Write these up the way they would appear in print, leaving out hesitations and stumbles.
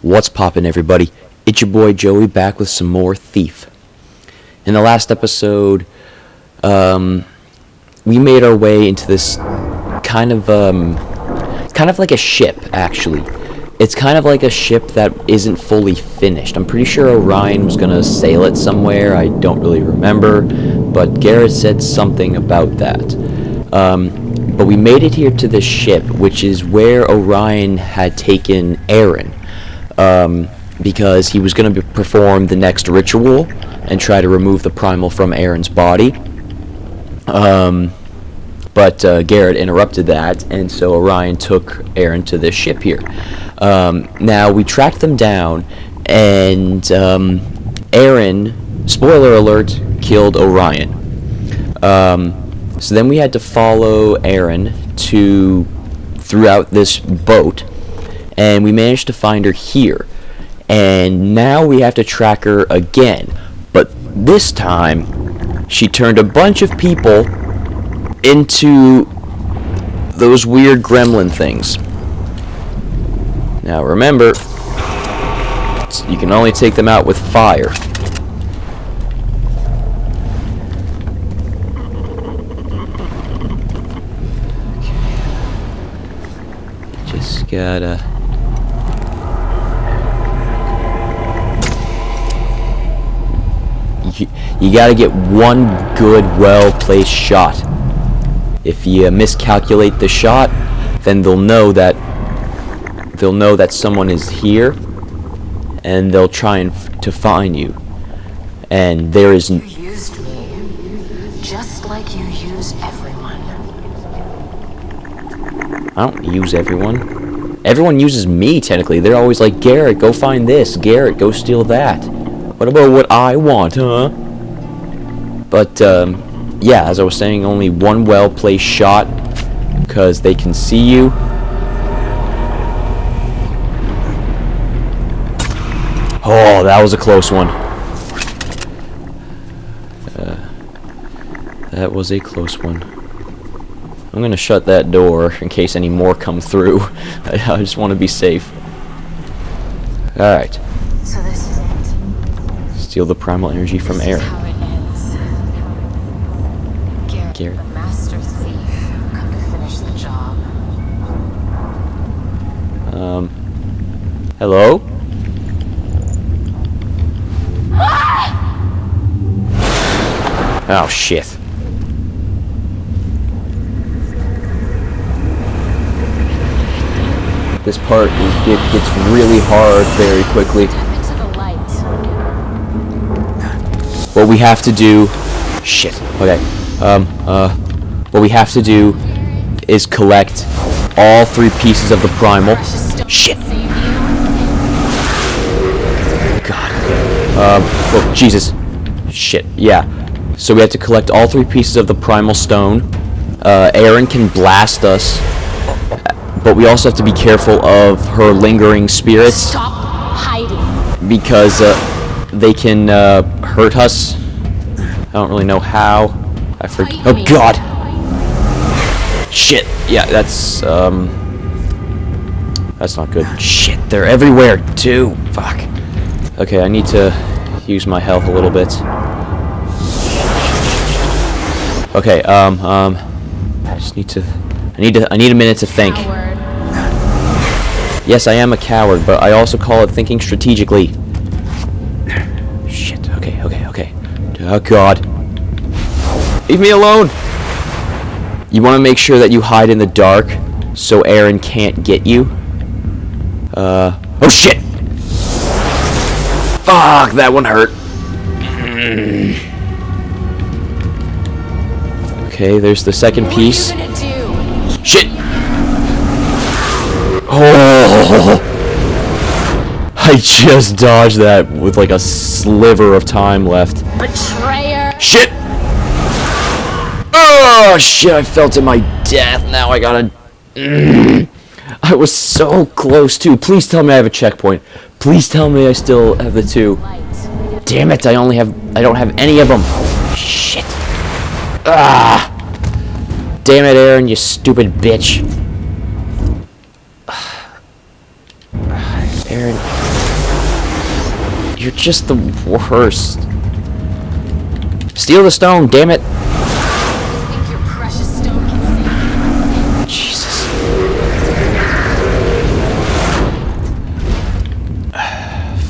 What's poppin', everybody? It's your boy Joey back with some more Thief. In the last episode, we made our way into this kind of like a ship, actually. It's kind of like a ship that isn't fully finished. I'm pretty sure Orion was gonna sail it somewhere. I don't really remember, but Garret said something about that. But we made it here to this ship, which is where Orion had taken Erin. Because he was going to perform the next ritual and try to remove the Primal from Erin's body. But Garret interrupted that, and so Orion took Erin to this ship here. Now, we tracked them down, and Erin, spoiler alert, killed Orion. So then we had to follow Erin throughout this boat, and we managed to find her here. And now we have to track her again. But this time, she turned a bunch of people into those weird gremlin things. Now remember, you can only take them out with fire. Okay. Just gotta... You gotta get one good, well-placed shot. If you miscalculate the shot, then they'll know that someone is here, and they'll try to find you. And there is. You used me, just like you use everyone. I don't use everyone. Everyone uses me, technically. They're always like, Garret, go find this. Garret, go steal that. What about what I want, huh? But, yeah, as I was saying, only one well-placed shot, because they can see you. Oh, that was a close one. That was a close one. I'm gonna shut that door in case any more come through. I just want to be safe. Alright. So this is it. Steal the primal energy from Erin. How it ends. Garret, the master thief, come to finish the job. Hello? Oh, shit. This part gets really hard very quickly. Step into the light. What we have to do... Shit. Okay. What we have to do is collect all 3 pieces of the primal. Shit. God. Oh, Jesus. Shit. Yeah. So we have to collect all 3 pieces of the primal stone. Erin can blast us, but we also have to be careful of her lingering spirits. Stop hiding. Because they can hurt us. I don't really know how. I forget. Oh God! Shit. Yeah, that's not good. Shit, they're everywhere too. Fuck. Okay, I need to use my health a little bit. Okay, I just need to. I need a minute to think. Coward. Yes, I am a coward, but I also call it thinking strategically. Shit. Okay. Oh God. Leave me alone! You want to make sure that you hide in the dark so Erin can't get you. Oh shit! Fuck, that one hurt. Okay, there's the second piece. What are you gonna do? Shit! Oh! I just dodged that with like a sliver of time left. Betrayer. Shit! Oh shit, I fell to my death. Now I gotta... I was so close too. Please tell me I have a checkpoint. Please tell me I still have the 2. Damn it, I don't have any of them. Shit. Ah! Damn it, Erin, you stupid bitch. Erin. You're just the worst. Steal the stone, damn it. You think your precious stone can save you? Jesus.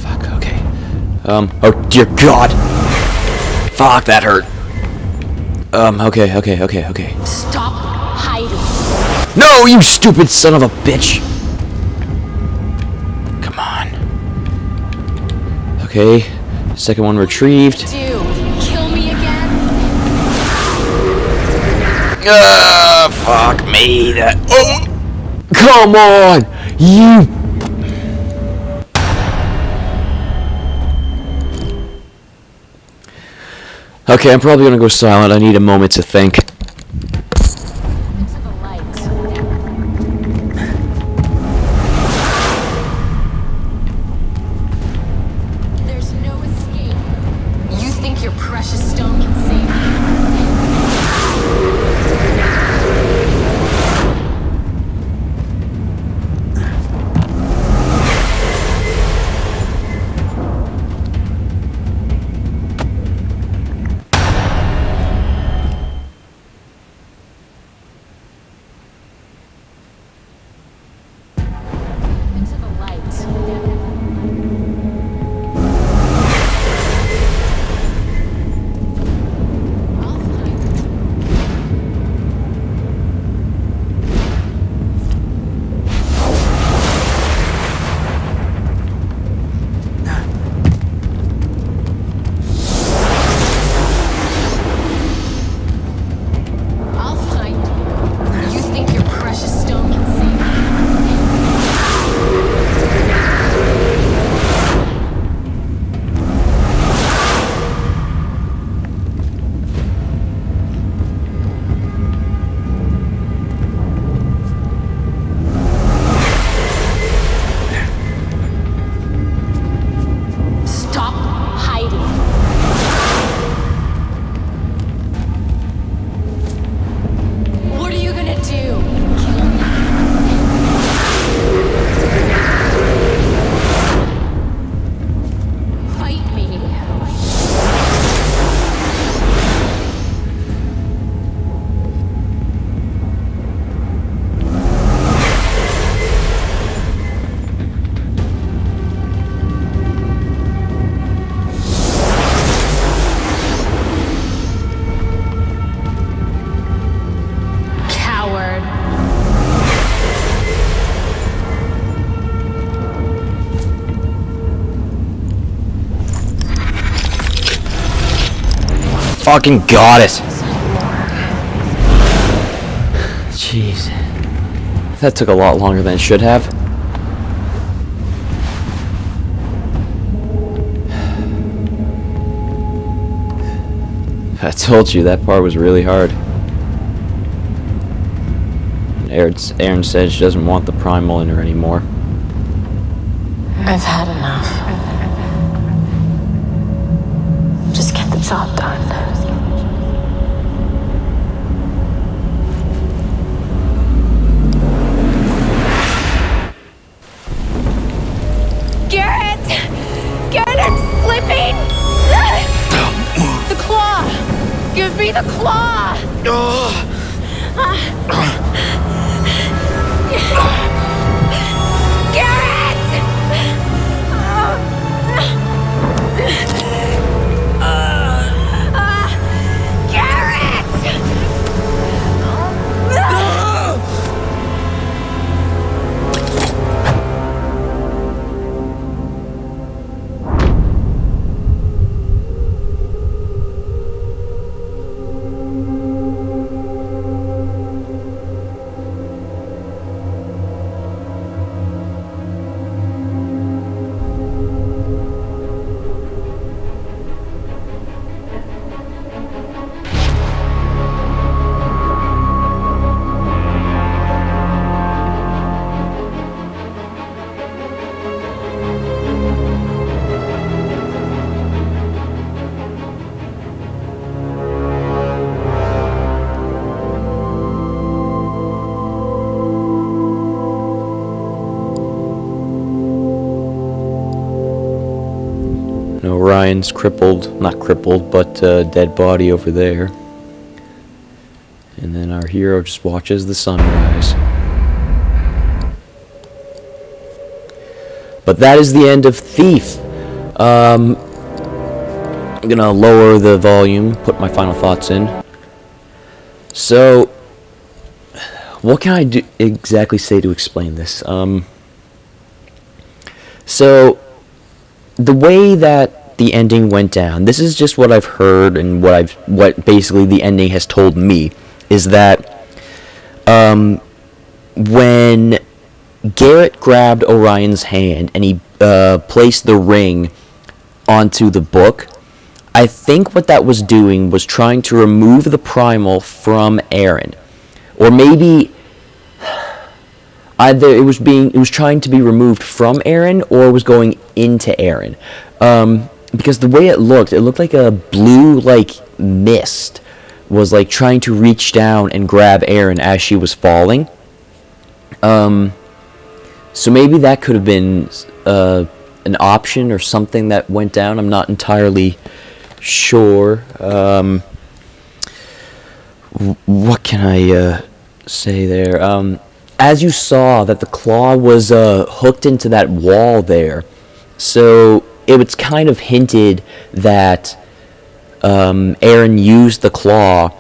Fuck, okay. Oh dear God. Fuck, that hurt. Okay. Stop hiding. No, you stupid son of a bitch. Come on. Okay, second one retrieved. Do kill me again? Fuck me. That. Oh, come on, you. Okay, I'm probably gonna go silent. I need a moment to think. Into the light. There's no escape. You think your precious stone can save you? Into the light. I'll find I'll find you. You think your precious stone can save you? Stop hiding. What are you gonna do? Kill me? Fight me. Coward. Fucking got it. Jeez. That took a lot longer than it should have. I told you that part was really hard. Erin said she doesn't want the Primal in her anymore. I've had enough. Just get the job done. Garret! Garret, I'm slipping! The claw! Give me the claw! Garret! Orion's crippled, not crippled, but dead body over there. And then our hero just watches the sunrise. But that is the end of Thief. I'm gonna lower the volume, put my final thoughts in. So, what can I exactly say to explain this? So, the way that the ending went down, this is just what I've heard and what basically the ending has told me, is that when Garret grabbed Orion's hand and he placed the ring onto the book, I think what that was doing was trying to remove the Primal from Erin. Or maybe either it was trying to be removed from Erin, or it was going into Erin. Because the way it looked like a blue mist was trying to reach down and grab Erin as she was falling. So maybe that could have been an option or something that went down. I'm not entirely sure. What can I say there? As you saw that the claw was hooked into that wall there, so it was kind of hinted that Erin used the claw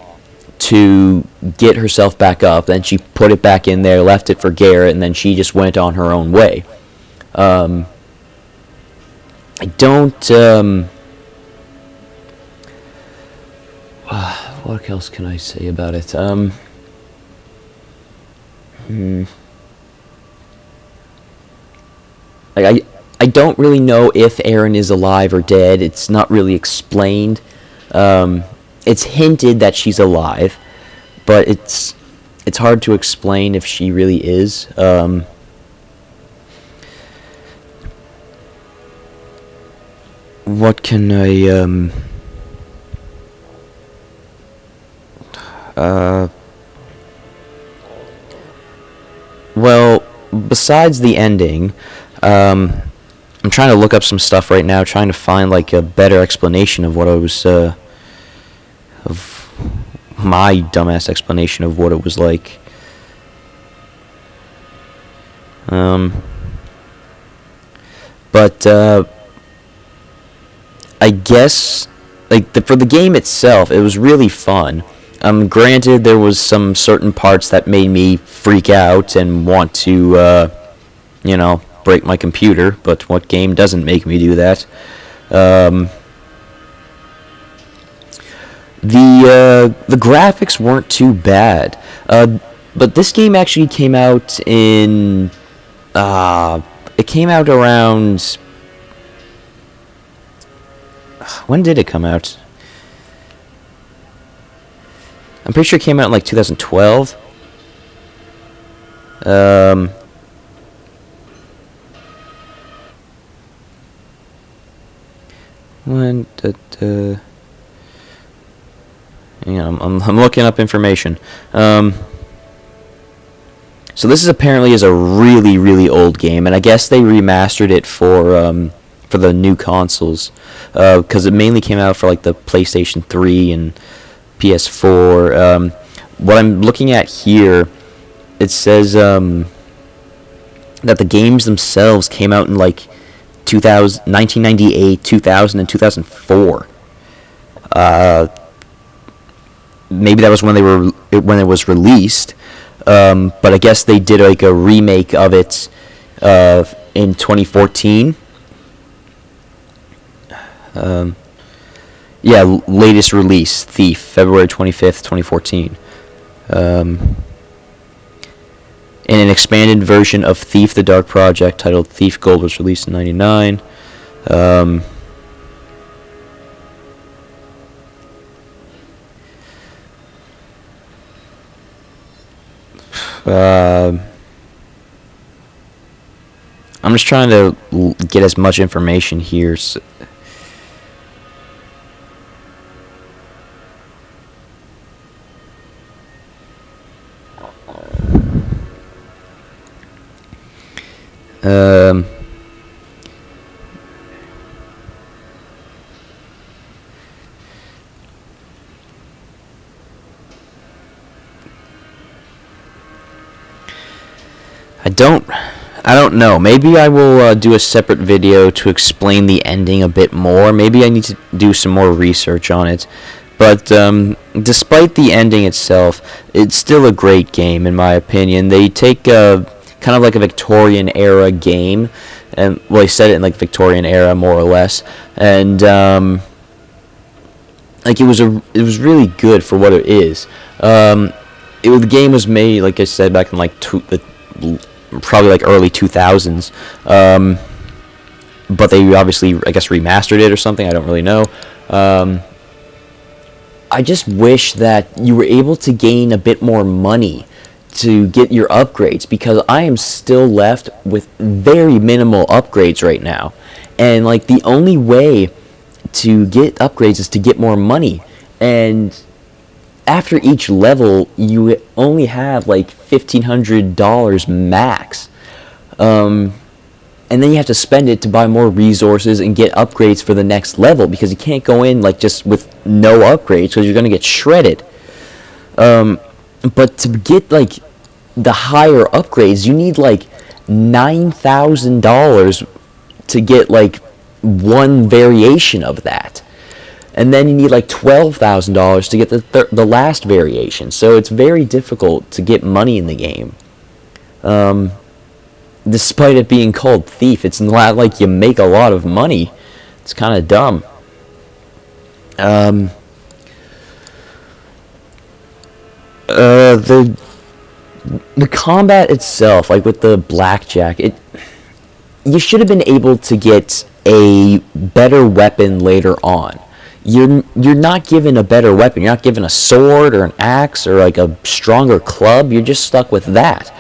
to get herself back up. Then she put it back in there, left it for Garret, and then she just went on her own way. I don't. What else can I say about it? I don't really know if Erin is alive or dead. It's not really explained. It's hinted that she's alive, but it's hard to explain if she really is. What can I well, besides the ending, I'm trying to look up some stuff right now, trying to find a better explanation of what I was of my dumbass explanation of what it was like. But I guess for the game itself, it was really fun. Granted, there was some certain parts that made me freak out and want to, break my computer. But what game doesn't make me do that? The graphics weren't too bad, but this game actually came out in. It came out around. When did it come out? I'm pretty sure it came out in 2012. When did I'm looking up information. So this is apparently a really, really old game, and I guess they remastered it for the new consoles, because it mainly came out for the PlayStation 3 and PS4. What I'm looking at here, it says that the games themselves came out in 1998, 2000, and 2004. Maybe that was when it was released, but I guess they did a remake of it in 2014. Latest release, Thief, February 25th, 2014. And an expanded version of Thief: The Dark Project titled Thief Gold was released in '99. I'm just trying to get as much information here. I don't know. Maybe I will do a separate video to explain the ending a bit more. Maybe I need to do some more research on it. But despite the ending itself, it's still a great game in my opinion. They take kind of like a Victorian era game, and well, they set it in like Victorian era more or less, and like it was really good for what it is. The game was made, like I said, back in like probably like early 2000s, but they obviously, I guess, remastered it or something. I don't really know. I just wish that you were able to gain a bit more money to get your upgrades, because I am still left with very minimal upgrades right now, and like the only way to get upgrades is to get more money, and after each level you only have like $1,500 max, and then you have to spend it to buy more resources and get upgrades for the next level, because you can't go in like just with no upgrades because you're going to get shredded. But to get like the higher upgrades, you need like $9,000 to get like one variation of that, and then you need like $12,000 to get the last variation. So it's very difficult to get money in the game. Despite it being called Thief, it's not like you make a lot of money. It's kind of dumb. The combat itself, like with the blackjack, you should have been able to get a better weapon later on. You're not given a better weapon. You're not given a sword or an axe or like a stronger club. You're just stuck with that.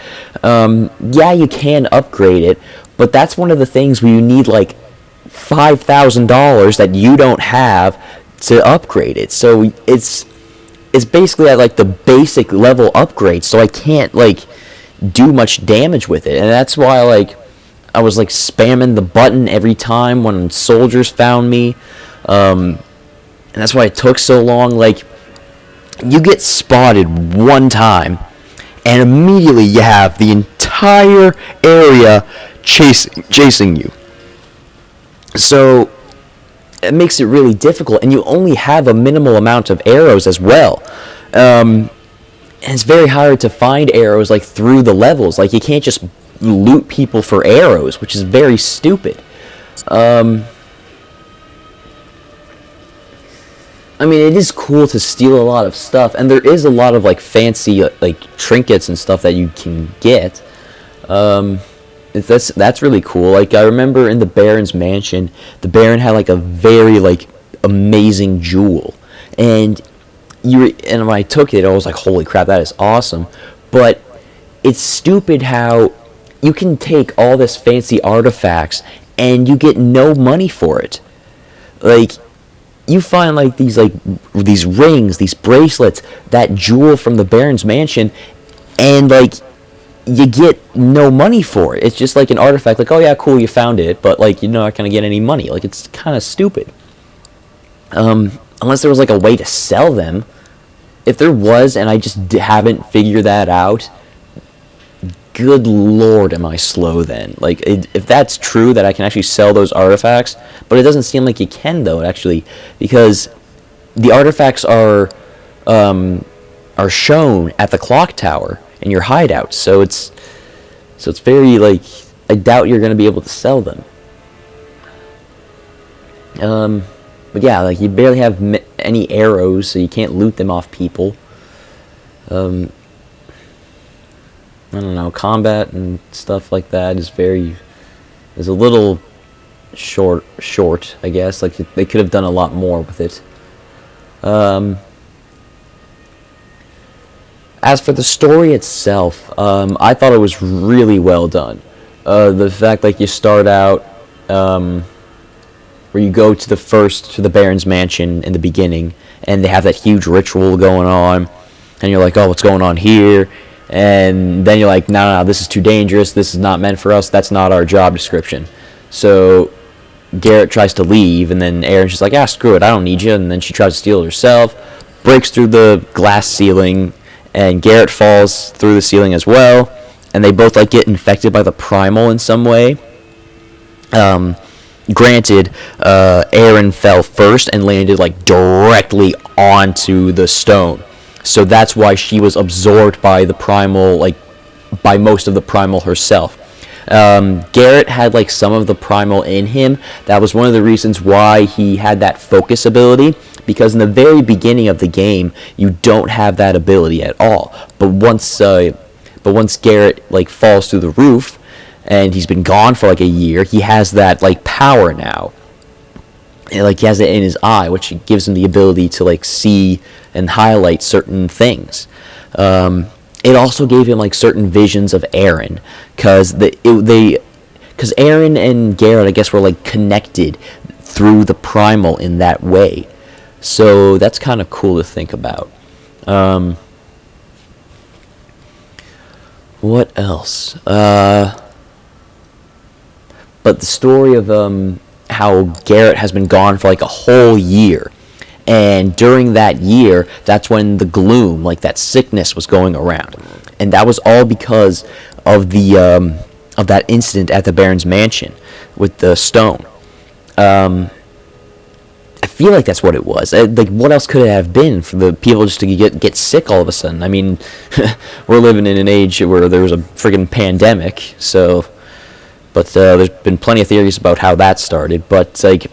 Yeah, you can upgrade it, but that's one of the things where you need like $5,000 that you don't have to upgrade it. So it's basically at like the basic level upgrade. So I can't like do much damage with it, and that's why like I was like spamming the button every time when soldiers found me. And that's why it took so long. Like, you get spotted one time, and immediately you have the entire area chasing you. So it makes it really difficult, and you only have a minimal amount of arrows as well. And it's very hard to find arrows like through the levels. Like, you can't just loot people for arrows, which is very stupid. I mean, it is cool to steal a lot of stuff, and there is a lot of like fancy like trinkets and stuff that you can get. That's really cool. Like, I remember in the Baron's mansion, the Baron had like a very like amazing jewel, and when I took it, I was like, holy crap, that is awesome. But it's stupid how you can take all this fancy artifacts and you get no money for it. Like, you find like these rings, these bracelets, that jewel from the Baron's mansion, and like you get no money for it. It's just like an artifact. Like, oh yeah, cool, you found it, but like you're not gonna get any money. Like, it's kind of stupid. Unless there was like a way to sell them. If there was, and I just haven't figured that out, good lord, am I slow then. Like, if that's true, that I can actually sell those artifacts, but it doesn't seem like you can, though, actually, because the artifacts are shown at the clock tower in your hideout, so it's very, like, I doubt you're going to be able to sell them. But yeah, like, you barely have any arrows, so you can't loot them off people. I don't know, combat and stuff like that is a little short, I guess. Like, they could have done a lot more with it. As for the story itself, I thought it was really well done. The fact, like, you start out, where you go to the Baron's mansion in the beginning, and they have that huge ritual going on, and you're like, oh, what's going on here? And then you're like, no, this is too dangerous, this is not meant for us, that's not our job description. So Garret tries to leave, and then Erin's just like, screw it, I don't need you, and then she tries to steal it herself, breaks through the glass ceiling, and Garret falls through the ceiling as well, and they both like get infected by the primal in some way. Granted, Erin fell first and landed like directly onto the stone, so that's why she was absorbed by the primal, like by most of the primal herself. Garret had like some of the primal in him. That was one of the reasons why he had that focus ability, because in the very beginning of the game you don't have that ability at all. But once Garret like falls through the roof, and he's been gone for like a year, he has that like power now. And, like, he has it in his eye, which gives him the ability to like see and highlight certain things. It also gave him like certain visions of Erin, because Erin and Garret, I guess, were like connected through the primal in that way. So that's kind of cool to think about. What else? But the story of how Garret has been gone for like a whole year, and during that year, that's when the gloom, like that sickness, was going around, and that was all because of the of that incident at the Baron's mansion with the stone. I feel like that's what it was. Like, what else could it have been for the people just to get sick all of a sudden? I mean, we're living in an age where there was a friggin' pandemic, so. But there's been plenty of theories about how that started. But like,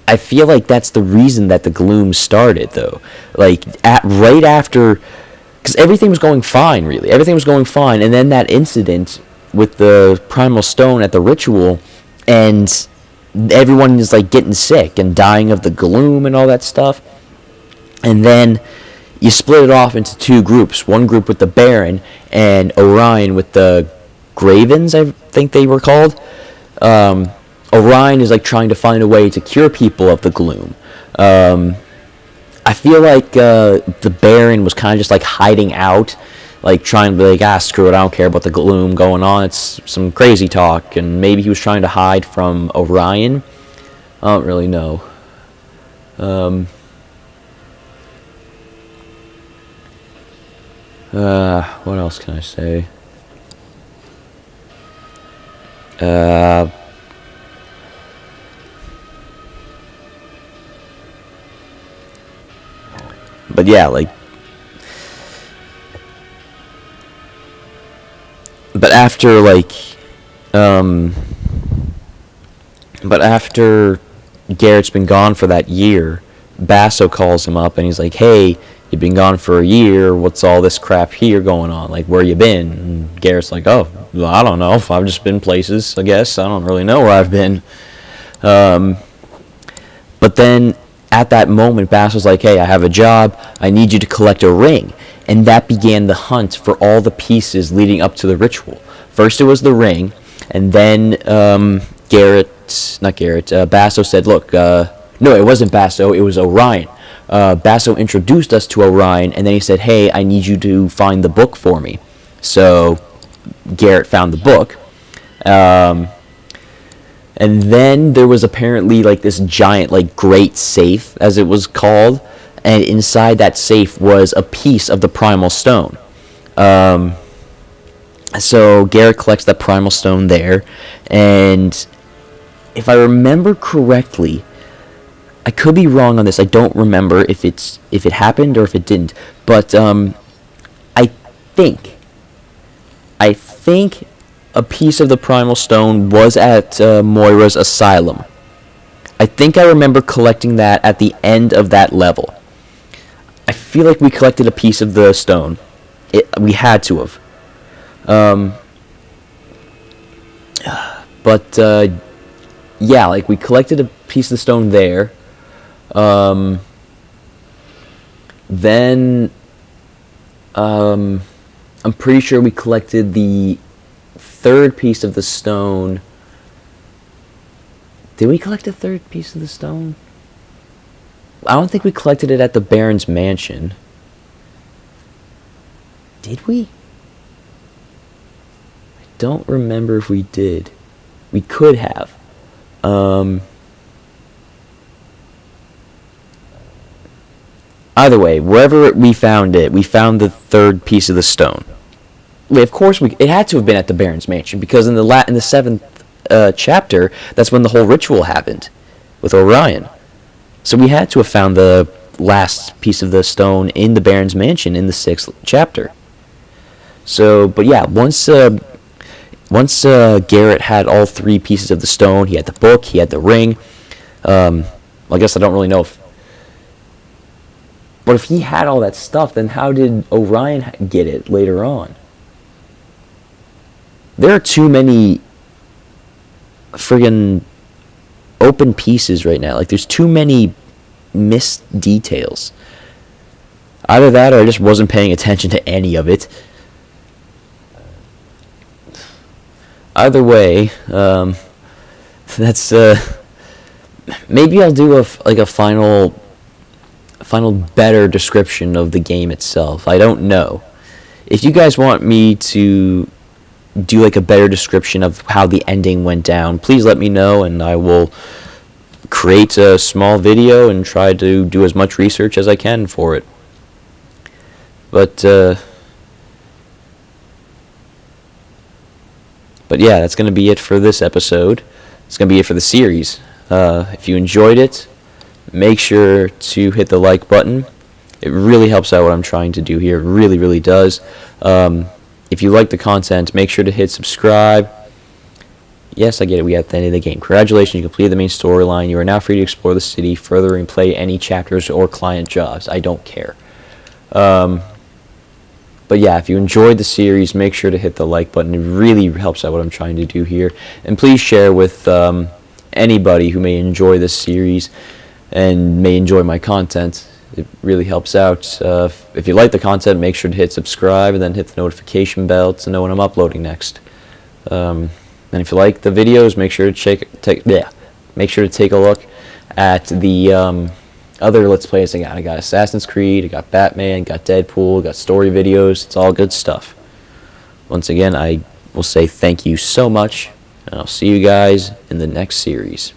I feel like that's the reason that the gloom started, though. Like right after, because everything was going fine, really. Everything was going fine, and then that incident with the primal stone at the ritual, and everyone is like getting sick and dying of the gloom and all that stuff. And then you split it off into two groups. One group with the Baron, and Orion with the Gravens, I think they were called. Orion is like trying to find a way to cure people of the gloom. I feel like the Baron was kind of just like hiding out, like trying to be like, screw it, I don't care about the gloom going on, it's some crazy talk, and maybe he was trying to hide from Orion. I don't really know. What else can I say? But yeah, like, but after Garrett's been gone for that year, Basso calls him up and he's like, hey, you've been gone for a year, what's all this crap here going on? Like, where you been? And Garrett's like, oh, well, I don't know. I've just been places, I guess. I don't really know where I've been. But then at that moment, Basso's like, hey, I have a job. I need you to collect a ring. And that began the hunt for all the pieces leading up to the ritual. First it was the ring, and then Basso said, look, no, it wasn't Basso, it was Orion. Basso introduced us to Orion, and then he said, hey, I need you to find the book for me. So Garret found the book. And then there was apparently like this giant, like, great safe, as it was called, and inside that safe was a piece of the primal stone. So Garret collects that primal stone there, and if I remember correctly, I could be wrong on this. I don't remember if it happened or if it didn't. But I think a piece of the primal stone was at Moira's asylum. I think I remember collecting that at the end of that level. I feel like we collected a piece of the stone. We had to have. But yeah, like, we collected a piece of the stone there. Then I'm pretty sure we collected the third piece of the stone. Did we collect a third piece of the stone? I don't think we collected it at the Baron's mansion. Did we? I don't remember if we did. We could have. Either way, wherever we found it, we found the third piece of the stone. of course, it had to have been at the Baron's mansion, because in the 7th chapter, that's when the whole ritual happened with Orion. So we had to have found the last piece of the stone in the Baron's mansion in the 6th chapter. So, but yeah, once Garret had all 3 pieces of the stone, he had the book, he had the ring. I guess I don't really know if... But if he had all that stuff, then how did Orion get it later on? There are too many friggin' open pieces right now. Like, there's too many missed details. Either that or I just wasn't paying attention to any of it. Either way, that's maybe I'll do a final better description of the game itself. I don't know. If you guys want me to do like a better description of how the ending went down, please let me know, and I will create a small video and try to do as much research as I can for it. But yeah, that's going to be it for this episode. It's going to be it for the series. If you enjoyed it, make sure to hit the like button. It really helps out what I'm trying to do here. It really, really does. If you like the content, make sure to hit subscribe. Yes, I get it. We got the end of the game. Congratulations, you completed the main storyline. You are now free to explore the city further and play any chapters or client jobs. I don't care. But yeah, if you enjoyed the series, make sure to hit the like button. It really helps out what I'm trying to do here. And please share with anybody who may enjoy this series and may enjoy my content. It really helps out. If you like the content, make sure to hit subscribe and then hit the notification bell to know when I'm uploading next. And if you like the videos, make sure to take a look at the other Let's Plays I got. I got Assassin's Creed, I got Batman, I got Deadpool, I got story videos. It's all good stuff. Once again, I will say thank you so much, and I'll see you guys in the next series.